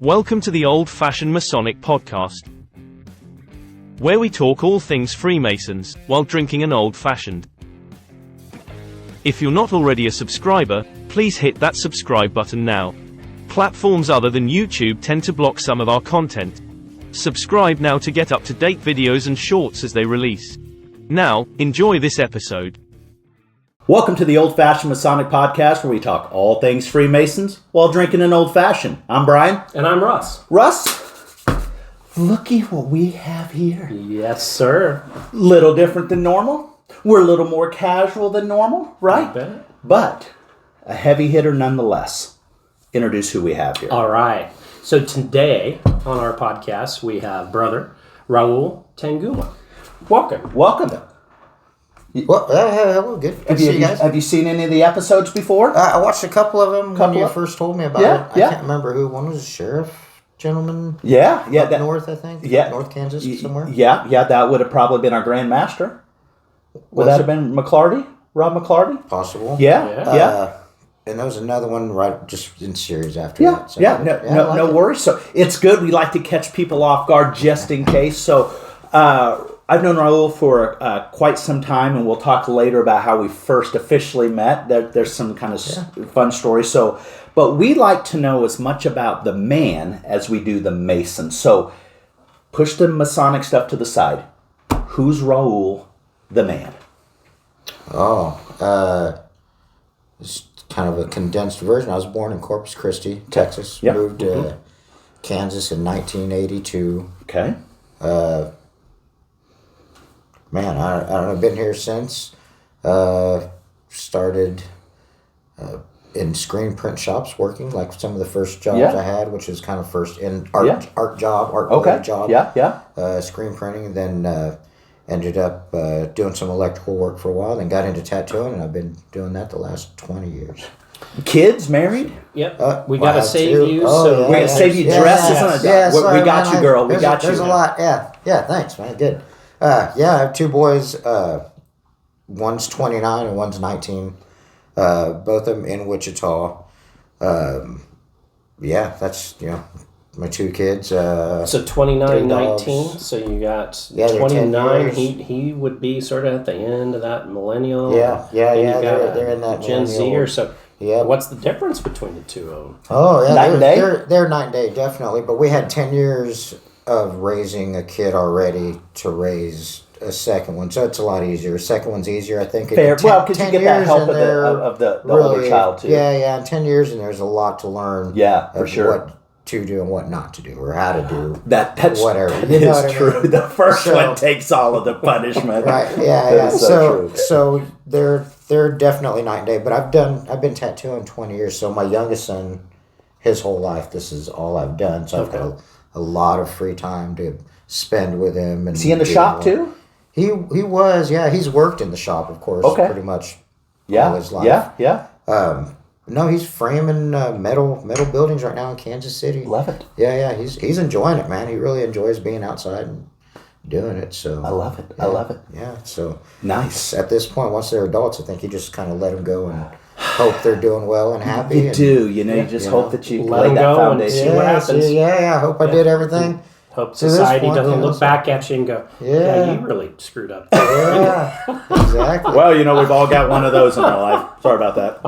Welcome to the Old-Fashioned Masonic Podcast, where we talk all things Freemasons, while drinking an old-fashioned. If you're not already a subscriber, please hit that subscribe button now. Platforms other than YouTube tend to block some of our content. Subscribe now to get up-to-date videos and shorts as they release. Now, enjoy this episode. Welcome to the Old-Fashioned Masonic Podcast, where we talk all things Freemasons while drinking an old-fashioned. I'm Brian. And I'm Russ. Russ, looky what we have here. Yes, sir. Little different than normal. We're a little more casual than normal, right? You bet. But a heavy hitter nonetheless. Introduce who we have here. All right. So today on our podcast, we have brother Raul Tanguma. Welcome. Welcome. Well, hello, good. Good to see you guys. Have you seen any of the episodes before? I watched a couple of them when you first told me about it. I can't remember who. One was a sheriff gentleman. Yeah. Up north, I think. Yeah. North Kansas somewhere. Yeah, that would have probably been our Grand Master. Would that have been McClarty? Rob McClarty? Possible. Yeah. And there was another one right just in series after that. So, No worries. So it's good. We like to catch people off guard just in case. So I've known Raul for quite some time, and we'll talk later about how we first officially met. There's some kind of fun stories. So, but we like to know as much about the man as we do the Mason. So push the Masonic stuff to the side. Who's Raul, the man? It's kind of a condensed version. I was born in Corpus Christi, Texas. Yep. Moved to Kansas in 1982. Okay. Man, I don't know. Been here since. Started in screen print shops working, like some of the first jobs I had, which is kind of first in art job. Screen printing. Then ended up doing some electrical work for a while. Then got into tattooing, and I've been doing that the last 20 years. Kids, married? Yep. We got to save you. We're going to save you dresses. We got you, girl. We got you. There's a lot. Yeah. Thanks, man. Good. I have two boys. One's 29 and one's 19. Both of them in Wichita. That's my two kids. So 29, 19. So you got 29. He would be sort of at the end of that millennial. They're in that Gen Z or so. Yeah. What's the difference between the two of them? Oh yeah, night and day? They're night and day, definitely. But we had 10 years of raising a kid already to raise a second one, so it's a lot easier. Second one's easier, I think. Fair. Because you get that help of the older child too. Yeah. In 10 years, and there's a lot to learn. Yeah, for sure. What to do and what not to do, or how to do that's whatever. That is true. The first one takes all of the punishment. Right. Yeah. So true. So they're definitely night and day. But I've been tattooing 20 years. So my youngest son, his whole life, this is all I've done. So I've got a lot of free time to spend with him. And is he in the shop too? He was, He's worked in the shop, of course, pretty much all his life. Yeah. No, he's framing metal buildings right now in Kansas City. Love it. Yeah. He's enjoying it, man. He really enjoys being outside and doing it. So I love it. Yeah. So nice. At this point, once they're adults, I think you just kind of let them go and hope they're doing well and happy. You do. You just hope that you let lay them that go foundation. and see what happens. I hope I did everything. Hope society doesn't look back at you and go, yeah, you really screwed up. Yeah, exactly. Well, we've all got one of those in our life. Sorry about that.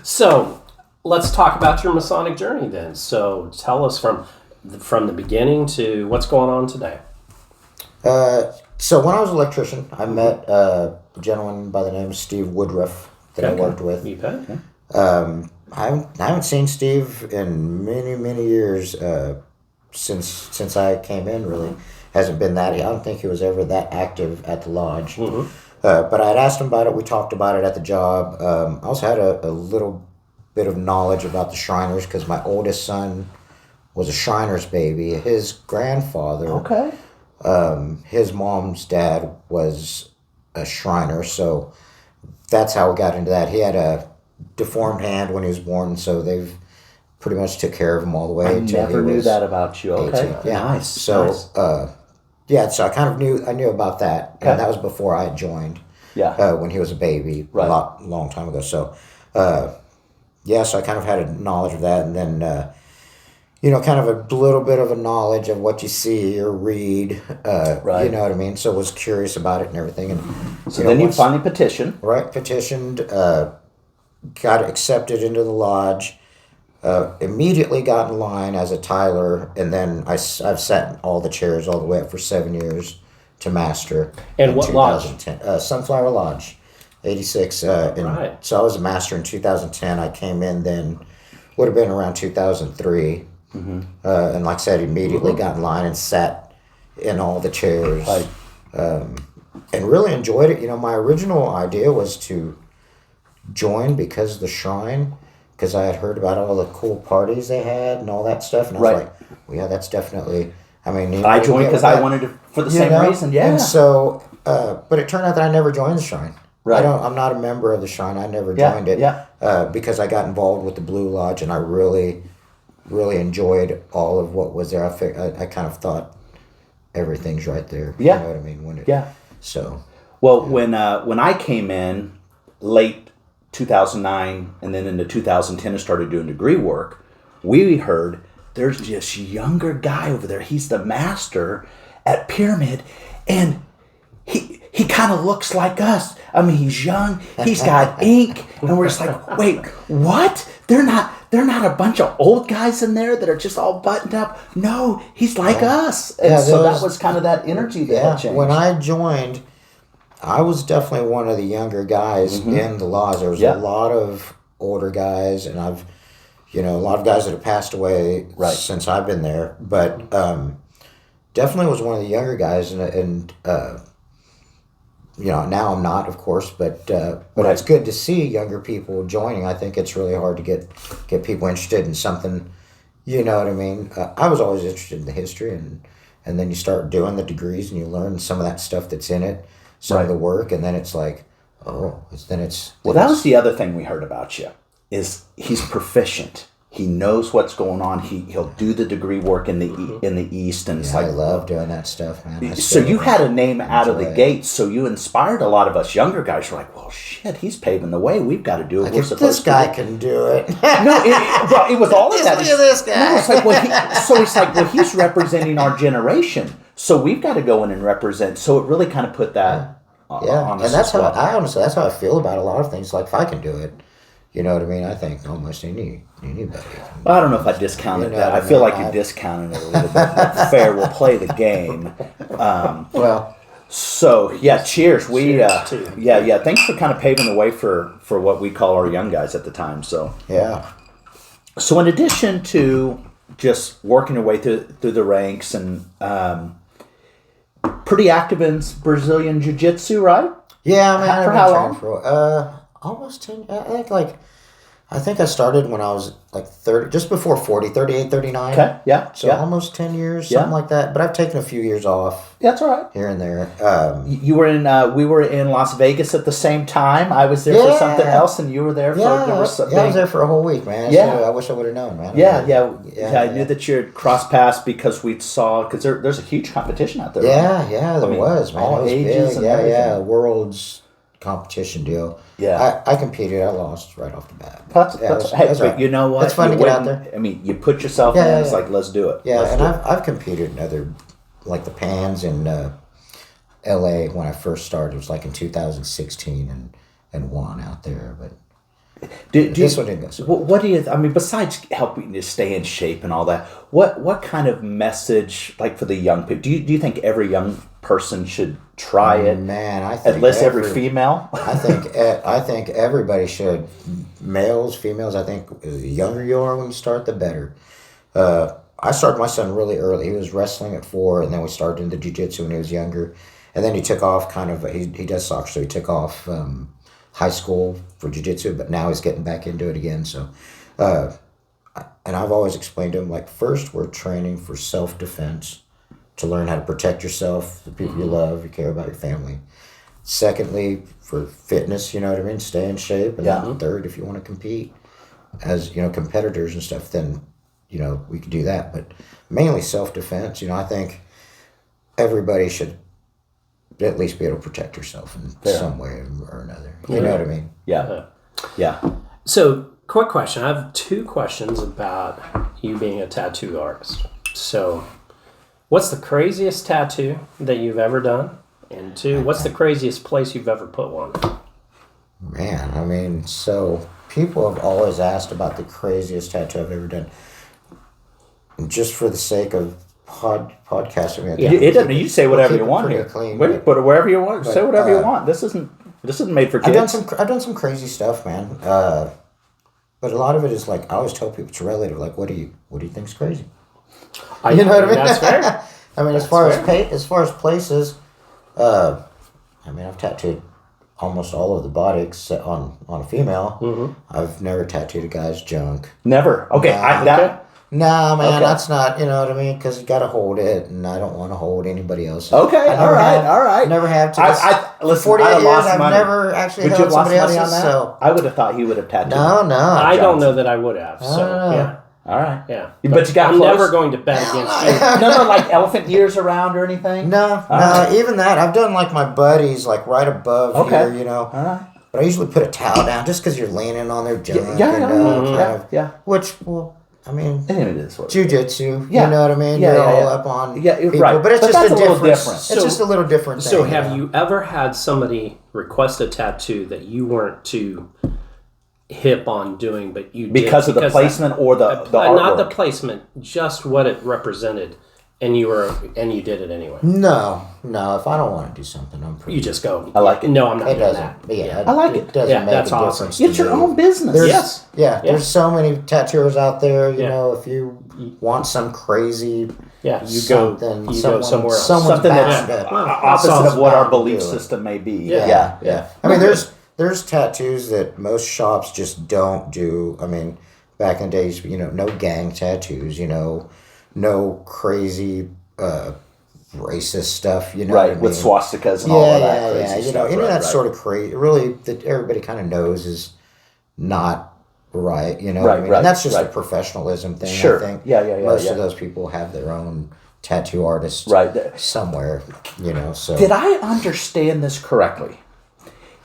So let's talk about your Masonic journey then. So tell us from the beginning to what's going on today. So when I was an electrician, I met a gentleman by the name of Steve Woodruff that I worked with. Okay. I haven't seen Steve in many, many years. Since I came in, really hasn't been that. I don't think he was ever that active at the lodge. Mm-hmm. But I had asked him about it. We talked about it at the job. I also had a little bit of knowledge about the Shriners because my oldest son was a Shriners baby. His grandfather, his mom's dad was a Shriner, so that's how we got into that. He had a deformed hand when he was born, so they've pretty much took care of him all the way. I never knew that about you. Okay, 18. Yeah, nice. So, so I kind of knew about that, and that was before I had joined. Yeah, when he was a baby, a long time ago. So, so I kind of had a knowledge of that, and then kind of a little bit of a knowledge of what you see or read. Right. You know what I mean? So was curious about it and everything. And So then you finally petitioned. Right, petitioned, got accepted into the lodge, immediately got in line as a Tyler, and then I've sat in all the chairs all the way up for 7 years to master. And in what lodge? 2010. Sunflower Lodge, 86. Right. So I was a master in 2010. I came in then, would have been around 2003. And like I said, immediately got in line and sat in all the chairs. Right. And really enjoyed it. My original idea was to join because of the shrine, because I had heard about all the cool parties they had and all that stuff. And I was like, well, yeah, that's definitely, I joined because I wanted to, for the same reason, yeah. And so, but it turned out that I never joined the shrine. Right. I'm not a member of the shrine. I never joined it. Because I got involved with the Blue Lodge, and I really, really enjoyed all of what was there. I kind of thought everything's right there. Yeah. You know what I mean? So. Well, when I came in late 2009 and then into 2010 and started doing degree work, we heard there's this younger guy over there. He's the master at Pyramid, and he kind of looks like us. He's young. He's got ink, and we're just like, wait, what? They're not a bunch of old guys in there that are just all buttoned up. No, he's like us. And so that was kind of that energy that had changed. When I joined, I was definitely one of the younger guys in the lodge. There was a lot of older guys, and I've, a lot of guys that have passed away since I've been there. But definitely was one of the younger guys, and now I'm not, of course, but it's good to see younger people joining. I think it's really hard to get people interested in something. You know what I mean? I was always interested in the history, and then you start doing the degrees, and you learn some of that stuff that's in it. Some of the work, and then it's like, that was the other thing we heard about you, is he's proficient. He knows what's going on. He'll do the degree work in the East, and it's like, I love doing that stuff, man. So you had a name out of the gate, so you inspired a lot of us younger guys. You're like, well, shit, he's paving the way. We've got to do it. Like, if this guy can do it. No, it was all of that. Look at this guy. No, it's like, he's representing our generation, so we've got to go in and represent. So it really kind of put that. And that's how that's how I feel about a lot of things. Like, if I can do it, you know what I mean? I think almost anybody. Well, I don't know if I discounted that. I feel like you're discounting it a little bit. But fair, we'll play the game. So yeah, cheers. Thanks for kind of paving the way for what we call our young guys at the time. So yeah. So in addition to just working your way through the ranks and pretty active in Brazilian jiu-jitsu, right? Yeah, man. For how long? For almost 10. I think I started when I was like 30, just before 40, 38, 39. Okay, yeah. So almost 10 years, something like that. But I've taken a few years off. That's all right. Here and there. You were in. We were in Las Vegas at the same time. I was there for something else, and you were there for. I was there for a whole week, man. Yeah. So I wish I would have known, man. I knew that you had crossed paths because we saw there's a huge competition out there. Yeah, there was, man. All it was ages big. and everything. World's competition deal. Yeah, I competed. I lost right off the bat. But you know what? It's fun to get out there. You put yourself in. It's like, let's do it. Yeah, I've competed in other, like the Pans in L.A. when I first started. It was like in 2016 and won out there, but. This one didn't go so well. What do you? Besides helping you stay in shape and all that, what kind of message, like for the young people? Do you think every young person should try it? Man, I think at least every female. I think everybody should. Males, females. I think the younger you are when you start, the better. I started my son really early. He was wrestling at 4, and then we started into jiu-jitsu when he was younger, and then he took off. He does soccer, so he took off. High school for jiu-jitsu, but now he's getting back into it again. So, and I've always explained to him, like, first we're training for self-defense to learn how to protect yourself, the people you love, you care about your family. Secondly, for fitness, you know what I mean, stay in shape. And then third, if you want to compete as, competitors and stuff, then, we could do that. But mainly self-defense, I think everybody should at least be able to protect yourself in some way or another. You know what I mean? Yeah. So Quick question. I have 2 questions about you being a tattoo artist. So, what's the craziest tattoo that you've ever done? And 2, what's the craziest place you've ever put one? Man, I mean, so people have always asked about the craziest tattoo I've ever done. Just for the sake of podcasting, It doesn't. You say whatever you want here. Clean, Put it wherever you want. Say whatever you want. This isn't made for kids. I've done some crazy stuff, man. But a lot of it is like, I always tell people it's relative. Like, what do you think's crazy? You know what I mean? That's fair. I mean, as far as places, I mean, I've tattooed almost all of the body except on a female. Mm-hmm. I've never tattooed a guy's junk. Never. Okay. Nah, man, okay. That's not, you know what I mean? Because you got to hold it, and I don't want to hold anybody else. Okay, all right. Never have to. Listen, 48 years, lost I've money. never actually Would held you have lost somebody money else's. on that? So I would have thought he would have tattooed. No. I don't know that I would have. So, yeah. All right. Yeah. But you got I'm close? never going to bet against you. No, like elephant ears around or anything? No, even that. I've done like my buddies, like right above here, you know. All right. But I usually put a towel down just because you're leaning on their junk. Yeah. Which, well, I mean, it is what jiu-jitsu, yeah. you know what I mean? Yeah, you're all up on people. right. But it's But just that's a little different. different. It's just a little different thing. So have you ever had somebody request a tattoo that you weren't too hip on doing, but you did because of the placement or the artwork? Not the placement, just what it represented, and you did it anyway. No. If I don't want to do something, I'm pretty. You just go. I like it. No, I'm not It doing doesn't. that. Yeah, I like it. It doesn't Yeah, make that's a awesome. difference. It's your own business. Yes. Yeah, there's so many tattooers out there. You Yeah. know, if you want some crazy, Yeah, you go somewhere else. Someone's Something that's bound to- opposite of what our belief do it. system may be. Yeah. I mean, there's tattoos that most shops just don't do. I mean, back in the days, you know, no gang tattoos, you know, no crazy racist stuff, you know. Right, what I with mean? swastikas and all of that crazy You know, stuff. any of that right. sort of crazy, really, that everybody kind of knows is not right, you know. Right, what I mean? right, And that's just right. a professionalism thing, Sure. I think. Yeah, Most of those people have their own tattoo artists somewhere, you know, so. Did I understand this correctly?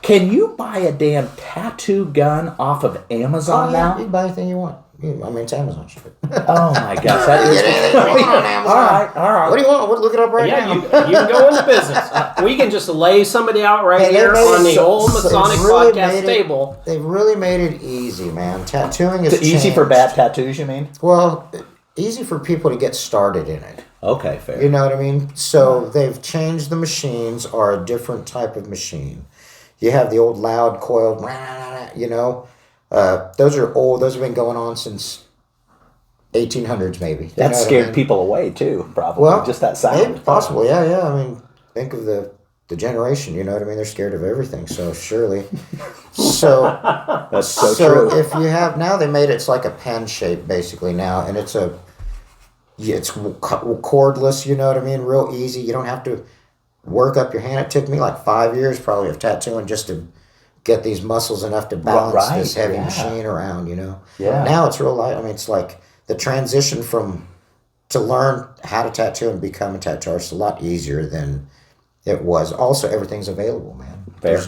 Can you buy a damn tattoo gun off of Amazon now? You can buy anything you want. I mean, it's Amazon shit. Oh my gosh, that is on Amazon. all right. What do you want? Look it up right Yeah, now. you can go into business. We can just lay somebody out right Hey, here they made on it the old Masonic they've really podcast made it- table. They've really made it easy, man. Tattooing is Easy for bad tattoos, you mean? Well, easy for people to get started in it. Okay, fair. You know what I mean? So they've changed the machines are a different type of machine. You have the old loud coiled, you know. Those are old. Those have been going on since 1800s, maybe. You That know what scared I mean? people away too, probably. Well, just that sound. maybe, possibly, yeah. I mean, think of the generation. You know what I mean? They're scared of everything. So surely, That's so true. if you have now, they made it's like a pen shape basically now, and it's cordless. You know what I mean? Real easy. You don't have to work up your hand. It took me like 5 years probably of tattooing just to get these muscles enough to balance this heavy machine around. You know. Yeah. Now it's real light. I mean, it's like the transition to learn how to tattoo and become a tattoo artist is a lot easier than it was. Also, everything's available, man. Fair.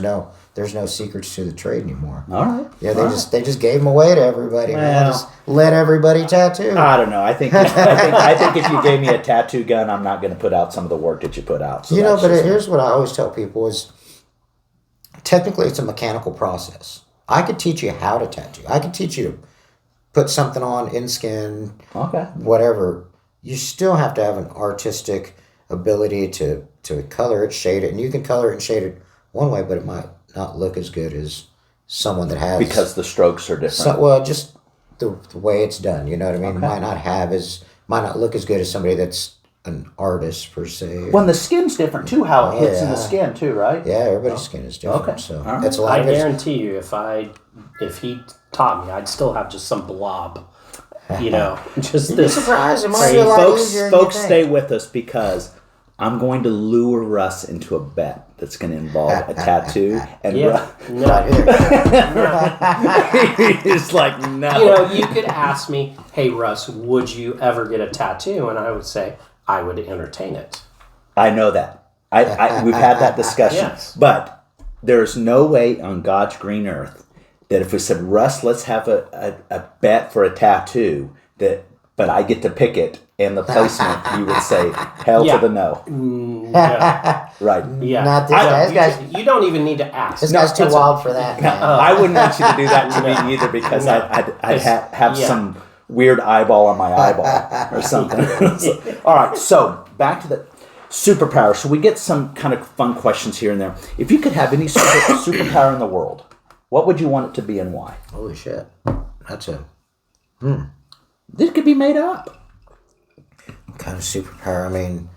There's no secrets to the trade anymore. All right. Yeah, they just gave them away to everybody. Man. Just let everybody tattoo. I don't know. I think if you gave me a tattoo gun, I'm not going to put out some of the work that you put out. So You know, that's but just- here's what I always tell people is technically it's a mechanical process. I could teach you how to tattoo. I could teach you to put something on in skin, okay. whatever. You still have to have an artistic ability to color it, shade it. And you can color it and shade it one way, but it might not look as good as someone that has... Because the strokes are different. Just the way it's done, you know what I mean? Okay. Might not look as good as somebody that's an artist per se. When the skin's different too, how it hits in the skin too, right? Yeah, everybody's skin is different. Okay. So All right. that's a lot I of it. guarantee you, if he taught me, I'd still have just some blob. You know, just You'd be this. surprised. It might be a lot easier than you Folks, think. stay with us because I'm going to lure Russ into a bet that's going to involve a tattoo. And Yeah, no. he's like, no. You know, you could ask me, "Hey, Russ, would you ever get a tattoo?" And I would say, "I would entertain it." I know that. We've had that discussion. Yes. But there's no way on God's green earth that if we said, Russ, let's have a bet for a tattoo, but I get to pick it and the placement, you would say, hell to the no. Yeah. Right. Yeah. Not this guy. You don't even need to ask. This guy's too wild for that, man. I wouldn't want you to do that to me either, because I'd have some weird eyeball on my eyeball or something. All right, so back to the superpower. So we get some kind of fun questions here and there. If you could have any superpower in the world, what would you want it to be and why? Holy shit. That's a This could be made up. kind of superpower. I mean,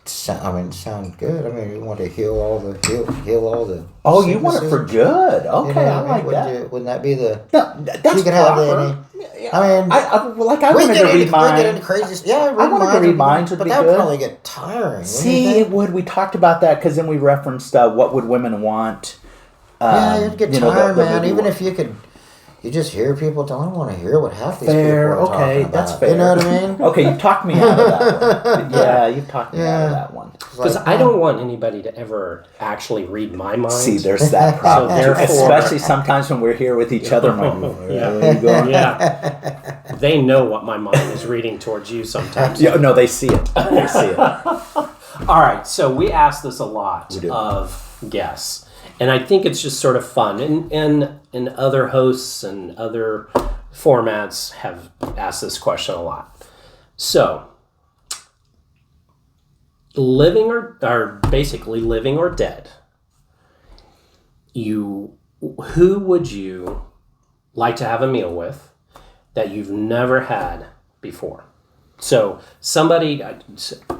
sound good. I mean, you want to heal all the Oh, you want it sicknesses. for good. Okay, You know I what like mean? that. Wouldn't that be the... No, that's you could have proper. I mean... I we wanted to read We mine. get into crazy... Yeah, I wanted to read mine would but be that would good. probably get tiring. See, it would. We talked about that because then we referenced what would women want. Yeah, you'd get you know, tired, the man. movie Even one. if you could... You just hear people don't want to hear what half these Fair, people are okay, talking about. that's fair. You know what I mean? Okay, you talked me out of that one. Yeah, you talked me out of that one. Because I don't want anybody to ever actually read my mind. See, there's that problem. So therefore- Especially sometimes when we're here with each other. I'm like, where are you going? Yeah. They know what my mind is reading towards you sometimes. Yeah, no, they see it. They see it. All right, so we ask this a lot We do. of guests, and I think it's just sort of fun. And other hosts and other formats have asked this question a lot. So, living or basically living or dead, who would you like to have a meal with that you've never had before? So somebody,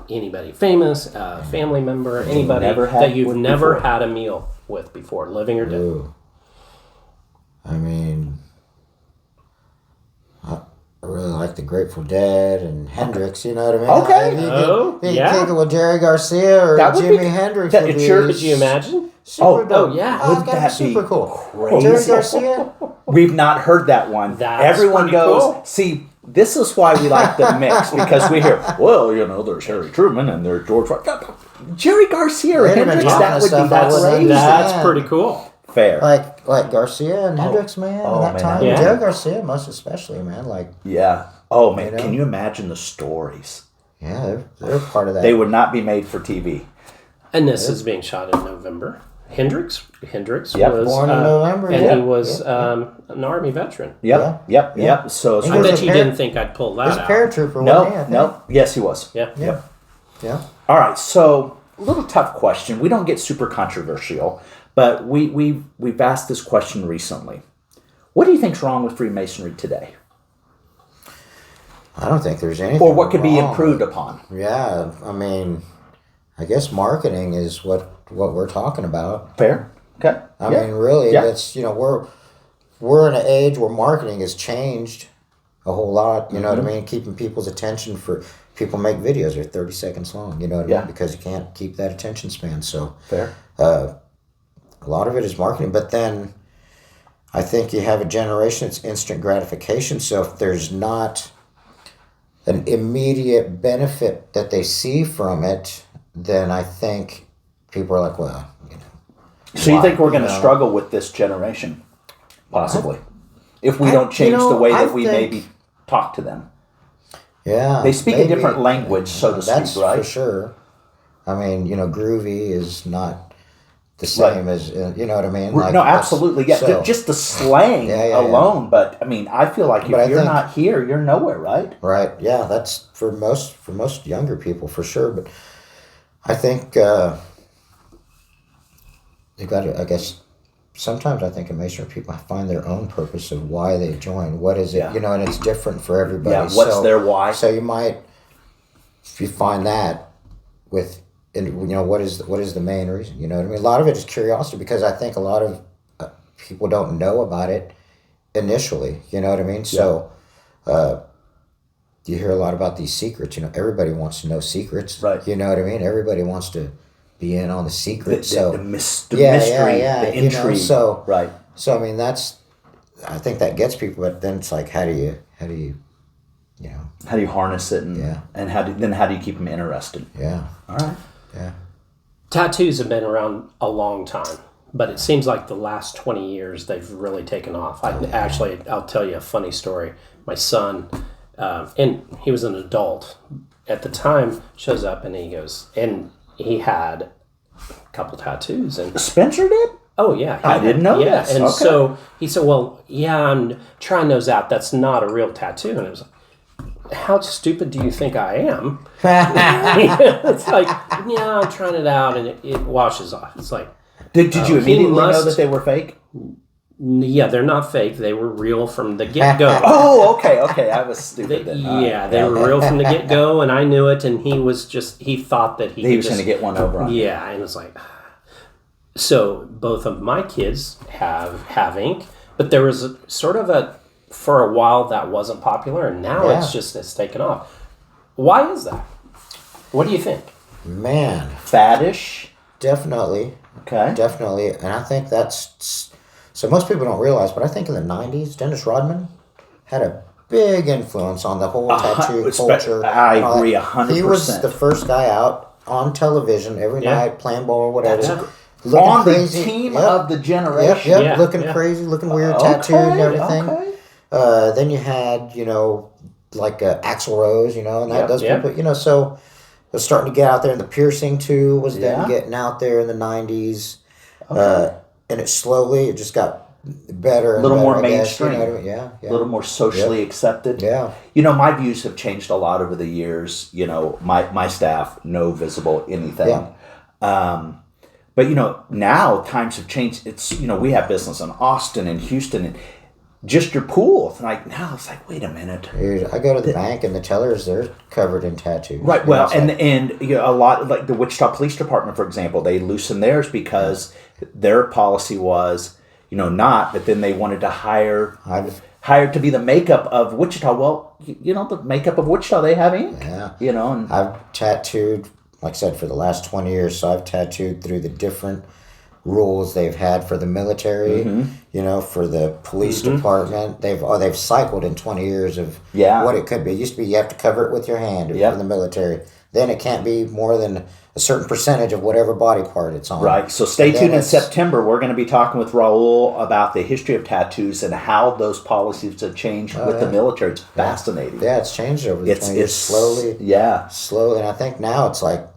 anybody famous, family member, anybody that you've never had a meal with before, living or dead. Ooh. I mean, I really like the Grateful Dead and Hendrix, you know what I mean? Okay. If you Oh, could yeah. think of what Jerry Garcia or That would be- Jimi Hendrix that- would be. sure- Could you imagine? Super dope. yeah. Oh, Wouldn't it's gotta that be be super cool. crazy? Jerry Garcia? We've not heard that one. That's Everyone pretty goes, cool. see, this is why we like the mix, because we hear, well, you know, there's Harry Truman and there's George... Jerry Garcia or They'd have been Hendrix, talking that would be stuff I wasn't- crazy. That's Yeah. pretty cool. Fair. Like Garcia and Hendrix, man. Oh, in that man, time. yeah. Jerry Garcia, most especially, man. Like, Yeah. Oh, man, You know? can you imagine the stories? yeah, they're part of that. They would not be made for TV. And this is being shot in November. Hendrix Yep. was Born in November, and yeah. he was Yeah. an Army veteran. Yep, Yeah. yep. So, He I was bet a you par- didn't think I'd pull that He's a out. paratrooper, wasn't he? I think? no. Yes, he was. Yeah. Yeah. Yeah. All right, so a little tough question. We don't get super controversial, but we've asked this question recently. What do you think's wrong with Freemasonry today? I don't think there's anything Or what could be wrong. improved upon? Yeah, I mean, I guess marketing is what we're talking about. Fair? Okay. I mean, really, Yeah. that's, you know, we're in an age where marketing has changed a whole lot. You know Mm-hmm. what I mean? Keeping people's attention for people make videos that are 30 seconds long. You know what I Yeah. mean? Because you can't keep that attention span. So Fair. a lot of it is marketing. But then I think you have a generation, it's instant gratification. So if there's not an immediate benefit that they see from it, then I think people are like, well, you know. So you think we're going to You know? struggle with this generation? Possibly. If we I- don't change you know, the way I that we think- maybe talk to them. Yeah. They speak a maybe. different language, so to That's speak, right? for sure. I mean, you know, groovy is not the same as, you know what I mean? Like, No, that's- absolutely. Yeah, so- just the slang Yeah. alone. But, I mean, I feel like if But I you're think- not here, you're nowhere, right? Right. Yeah, that's for most younger people for sure. But I think you got to. I guess sometimes I think in masonry people find their own purpose of why they join. What is it? Yeah. You know, and it's different for everybody. Yeah, what's their why? So you might, if you find that with, and you know, what is the main reason? You know what I mean? A lot of it is curiosity because I think a lot of people don't know about it initially. You know what I mean? So. You hear a lot about these secrets. You know, everybody wants to know secrets. Right. You know what I mean? Everybody wants to be in on the secrets. The The mystery, the you know, intrigue. so right. So I mean, I think that gets people. But then it's like, how do you, you know? How do you harness it, and Yeah. and how do you keep them interested? Yeah. All right. Yeah. Tattoos have been around a long time. But it seems like the last 20 years they've really taken off. I'll tell you a funny story. My son, and he was an adult at the time, shows up and he goes, and he had a couple tattoos. And Spencer did? oh yeah, I didn't know this. And Okay. so he said, "Well, yeah, I'm trying those out. That's not a real tattoo." And I was like, "How stupid do you think I am?" It's like, yeah, I'm trying it out, and it washes off. It's like, Did you immediately know that they were fake? yeah, they're not fake. They were real from the get-go. Oh, okay. I was stupid then. They were real from the get-go, and I knew it, and he thought that He was going to get one over on you. Yeah, and it's like, so both of my kids have ink, but there was for a while that wasn't popular, and now it's taken off. Why is that? What do you think? Man, Faddish. definitely. Okay. Definitely. And I think that's... So most people don't realize, but I think in the 90s, Dennis Rodman had a big influence on the whole tattoo culture. I agree 100%. He was the first guy out on television every night, playing ball or whatever. On the team of the generation. Yep, looking crazy, looking weird, tattooed and everything. Okay. Then you had, like Axl Rose, and those people, so it was starting to get out there. And the piercing, too, was then getting out there in the 90s. Okay. And it just got better and a little better, more I guess, mainstream. Yeah. A little more socially accepted. Yeah. My views have changed a lot over the years. My staff, no visible anything. Yeah. But, now times have changed. It's, we have business in Austin and Houston and just your pool. Now it's like, wait a minute. Dude, I go to the bank and the tellers, they're covered in tattoos. Right. Well, and a lot, like the Wichita Police Department, for example, they loosened theirs because their policy was, not, but then they wanted to hire to be the makeup of Wichita. Well, the makeup of Wichita, they have ink. Yeah. And I've tattooed, like I said, for the last 20 years, so I've tattooed through the different rules they've had for the military, for the police department. They've cycled in 20 years of what it could be. It used to be you have to cover it with your hand in the military. Then it can't be more than a certain percentage of whatever body part it's on. Right. So stay tuned in September. We're going to be talking with Raul about the history of tattoos and how those policies have changed with the military. It's fascinating. Yeah, it's changed over the 20 years slowly. Yeah. Slowly. And I think now it's like,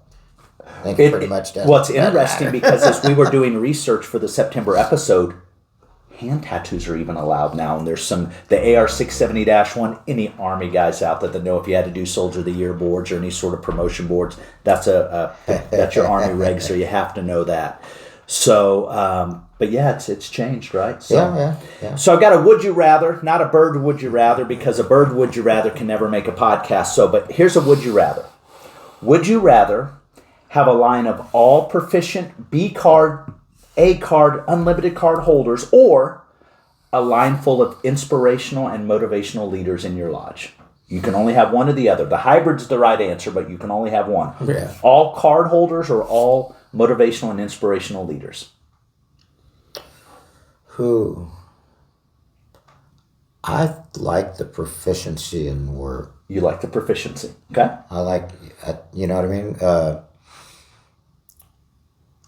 pretty much does. What's interesting, because as we were doing research for the September episode, hand tattoos are even allowed now. And there's the AR 670-1, any Army guys out there that know if you had to do Soldier of the Year boards or any sort of promotion boards, that's that's your Army reg, so you have to know that. So, but yeah, it's changed, right? So, yeah. So I've got a would you rather, not a bird would you rather, because a bird would you rather can never make a podcast. But here's a would you rather. Would you rather have a line of all proficient B card, A card, unlimited card holders, or a line full of inspirational and motivational leaders in your lodge? You can only have one or the other. The hybrid's the right answer, but you can only have one. Yeah. All card holders or all motivational and inspirational leaders? I like the proficiency in work. You like the proficiency, okay? I like, you know what I mean?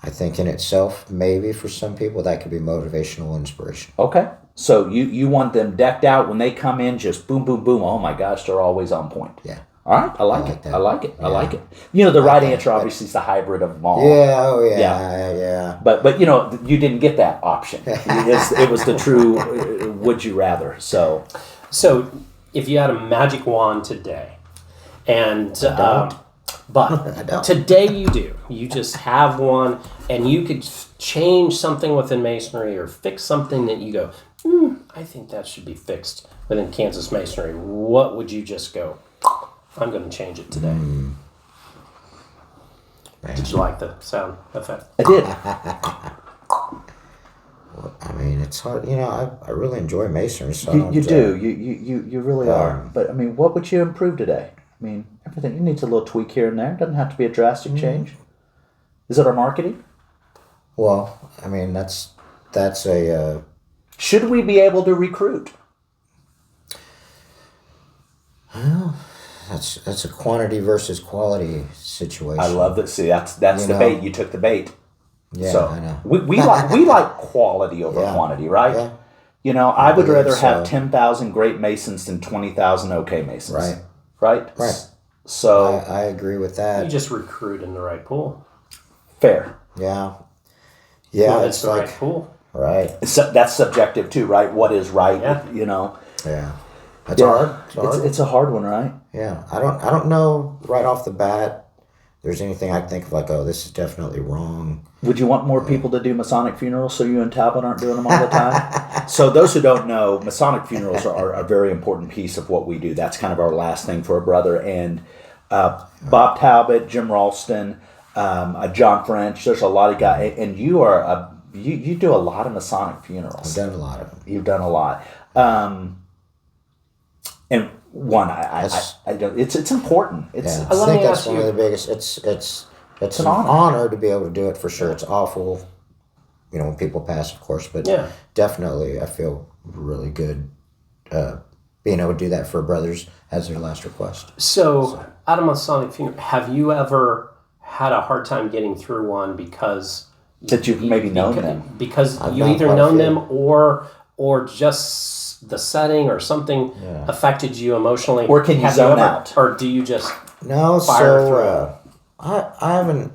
I think in itself, maybe for some people, that could be motivational inspiration. Okay. So you want them decked out when they come in, just boom, boom, boom. Oh my gosh, they're always on point. Yeah. All right. I like it. that. I like it. Yeah. I like it. The right answer obviously is the hybrid of them all. Yeah. But you didn't get that option. It was the true would you rather. So if you had a magic wand today, and but today you do, you just have one, and you could change something within Masonry or fix something that you go, I think that should be fixed within Kansas Masonry. What would you just go, I'm going to change it today? Did you like the sound effect? I did. I mean, it's hard. I really enjoy Masonry. So You do. You really are. But, what would you improve today? Everything. It needs a little tweak here and there. It doesn't have to be a drastic change. Is it our marketing? Well, that's a... Should we be able to recruit? Well, that's a quantity versus quality situation. I love that. See, that's the bait. You took the bait. Yeah, so I know. we like quality over quantity, right? Yeah. You know, I would believe rather have so. 10,000 great Masons than 20,000 okay Masons. Right. Right? Right. So I agree with You that. just recruit in the right pool. fair. Yeah. Yeah, Well, it's the like right pool. right. That's subjective too, right? What is right? Yeah. You know. Yeah. It's hard. It's hard. It's a hard one, right? Yeah. I don't know right off the bat there's anything I think of like, oh, this is definitely wrong. Would you want more people to do Masonic funerals so you and Talbot aren't doing them all the time? So those who don't know, Masonic funerals are a very important piece of what we do. That's kind of our last thing for a brother. And Bob Talbot, Jim Ralston, John French, there's a lot of guys. And you are you do a lot of Masonic funerals. I've done a lot of them. You've done a lot. And one, I don't. It's important. It's Yeah. Let I think me that's ask one you- of the biggest. It's an honor. honor to be able to do it for sure. It's awful, you know, when people pass, of course, but Yeah. definitely I feel really good being able to do that for brothers as their last request. So, out of Masonic funeral, have you ever had a hard time getting through one because that you've maybe known them. because I've you known either quite a known few. them or just the setting or something affected you emotionally, Or can you Have zone ever- out? or do you just No, Fire so through. I haven't.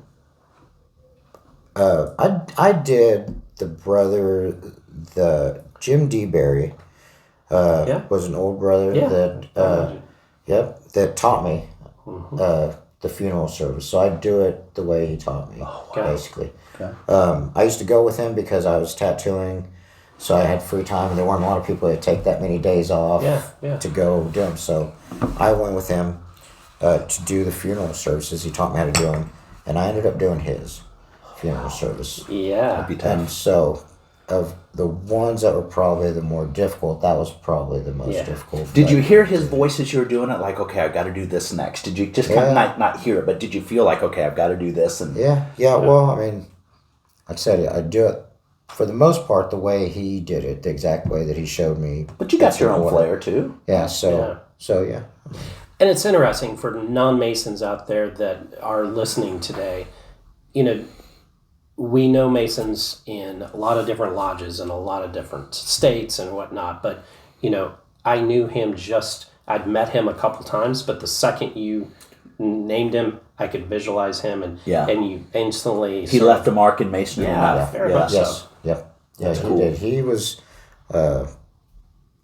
I did the Jim D. Berry was an old brother that taught me the funeral service. So I do it the way he taught me, basically. Okay. I used to go with him because I was tattooing, so I had free time, and there weren't a lot of people that take that many days off to go do them. So I went with him to do the funeral services. He taught me how to do them, and I ended up doing his funeral service. yeah? And so, of the ones that were probably the more difficult, that was probably the most difficult. Did but- you hear his voice as you were doing it? Like, okay, I've got to do this next. Did you just kind of not hear it, but did you feel like, okay, I've got to do this? And Yeah. Well, I mean, like I said, I do it for the most part the way he did it, the exact way that he showed me. but you got That's your own order. flair too. Yeah. So yeah. And it's interesting for non-Masons out there that are listening today. You know, we know Masons in a lot of different lodges in a lot of different states and whatnot. But, you know, I knew him I'd met him a couple times, but the second you named him, I could visualize him and you instantly... He left a mark in Masonry. very much Yes. so. Yep. Yeah, he cool. did. He was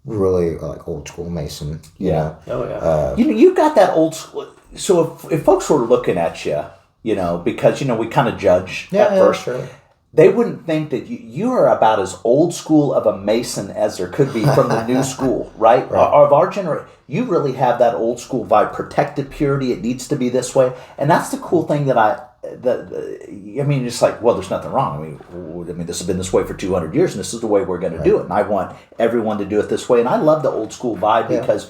really like old school Mason. You know? Oh, yeah. You got that old school. So if folks were looking at you, you know, because, you know, we kind of judge at first. Sure. They wouldn't think that you are about as old school of a Mason as there could be from the new school, right? Of our generation. You really have that old school vibe, protected purity. It needs to be this way. And that's the cool thing that I mean, it's like, well, there's nothing wrong. I mean, this has been this way for 200 years, and this is the way we're going to do it. And I want everyone to do it this way. And I love the old school vibe because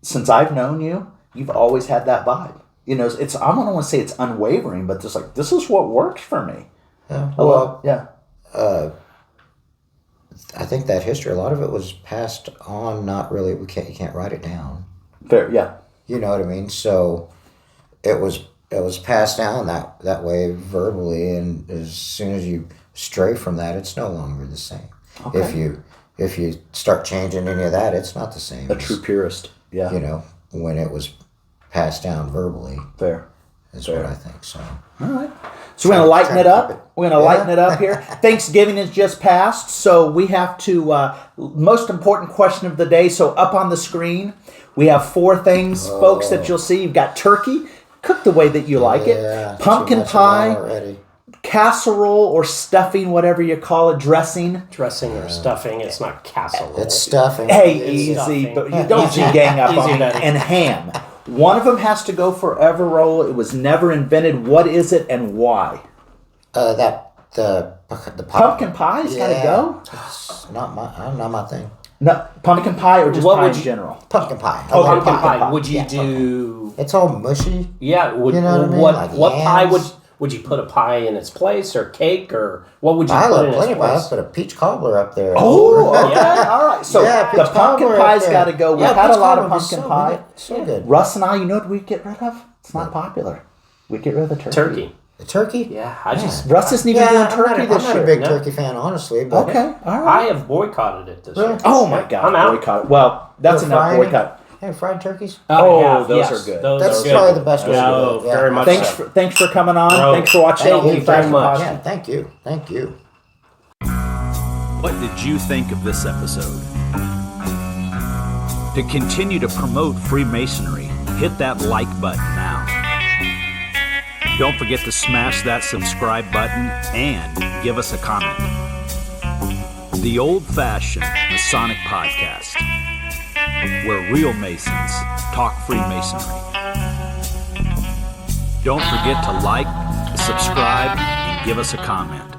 since I've known you, you've always had that vibe. You know, I don't want to say it's unwavering, but just like, this is what works for me. Yeah. Well, I think that history, a lot of it was passed on. Not really. You can't write it down. Fair, yeah. You know what I mean? So it was passed down that way verbally, and as soon as you stray from that, it's no longer the same. Okay. If you start changing any of that, it's not the same. A true purist. Yeah. You know, when it was passed down verbally. Fair. Is what I think. So. All right. So we're going to lighten it up. We're going to lighten it up here. Thanksgiving has just passed, so we have to, most important question of the day. So up on the screen, we have 4 things, folks, that you'll see. You've got turkey, cooked the way that you like it. Pumpkin pie, casserole or stuffing, whatever you call it, dressing. Dressing or stuffing, it's not casserole. It's stuffing. Hey, It's easy, stuffing. but you don't gang up on me. buddy. And ham. One of them has to go forever, Raul. It was never invented. What is it and why? The Pumpkin pie's got to go? It's not my thing. No, pumpkin pie or just What pie would in you- general? Pumpkin pie. Oh, Pumpkin pumpkin pie. pie. Would you Yeah, do? It's all mushy. Yeah. Would You know what I mean? what Like what pie yams. would you put a pie in its place or cake or what would you I put love in its plenty of pies. place? Put a peach cobbler up there. Oh, okay. Yeah. All right. So Yeah, the peach pumpkin cobbler up pie's there. got to go. We've Yeah, had a peach lot of cobbler would be pumpkin so pie. good. So good. Russ and I, you know what we get rid of? It's not popular. We get rid of the turkey. Turkey. The turkey? Yeah, I just Russ isn't even doing turkey I'm this not year. a big No. turkey fan, honestly. But Okay, all I right. have boycotted it this Really? year. Oh my God, I'm out. boycott. Well, that's You're enough frying boycott. Hey, fried turkeys? Oh, Yeah, those yes, are good. those That's are good. probably the best way to Oh, do it. Yeah. very much Thanks so. thanks for coming on. Bro, Thanks for watching. thank you very much. Yeah, thank you. Thank you. What did you think of this episode? To continue to promote Freemasonry, hit that like button now. Don't forget to smash that subscribe button and give us a comment. The Old-Fashioned Masonic Podcast, where real Masons talk Freemasonry. Don't forget to like, subscribe, and give us a comment.